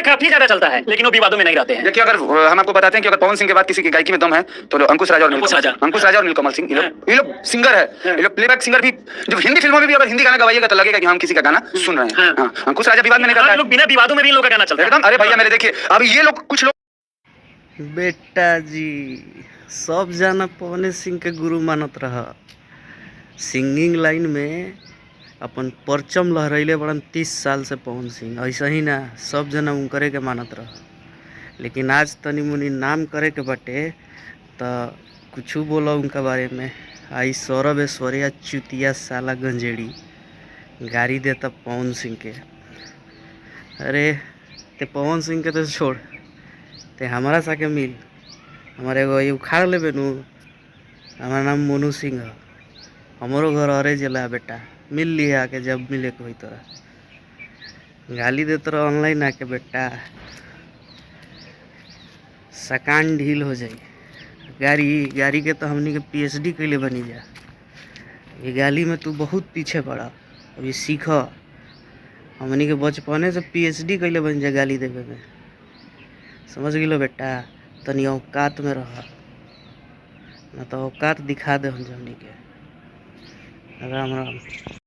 काफी ज्यादा चलता है, लेकिन वो विवादों में नहीं रहते हैं। देखिए, अगर हम आपको बताते हैं कि अगर पवन सिंह के बाद किसी की गायकी में दम है तो अंकुश राजा और नीलकमल सिंह, ये लोग सिंगर है, ये लोग प्लेबैक सिंगर भी। जो हिंदी फिल्मों में भी अगर हिंदी गाना गवाइएगा तो लगेगा कि हम किसी का गाना सुन रहे हैं। हाँ, अंकुश राजा विवाद में नहीं रहता है, बिना विवादों में भी इन लोगों का गाना चलता है एकदम। अरे भैया मेरे देखिए, अब ये लोग कुछ लोग बेटा जी सब जाना पवन सिंह के गुरु मानत रहा। सिंगिंग लाइन में अपन परचम लहरैले बड़न 30 साल से पवन सिंह। ऐसा ही ना सब जना उनकरे के मानत रहा, लेकिन आज तनी मुनी नाम करे के बटे तो कुछ बोला उनका बारे में। आई सौरभ ऐश्वर्या चुतिया साला गंजेड़ी गाड़ी देता पवन सिंह के। अरे ते पवन सिंह के तो छोड़, ते हमारा साके मिल, हमारे एगो ये उखाड़ लेबे नु। हमारा नाम मोनू सिंह है, हमारो घर अरे जिला बेटा, मिल लिए आके जब मिले के होई तोरा। गाली देते रहो ऑनलाइन आके बेटा, सकान ढील हो जाई। गाड़ी के तो हमनी के पीएचडी कैले बनी जा। ये गाली में तू बहुत पीछे पड़ा, अभी सीख। हमनी के बचपने से पीएचडी कैले बन जा गाली देवे में, समझ गिलो बेटा। तनी औकात में रह, ना तो औकात दिखा दे हम हमनी के। राम राम।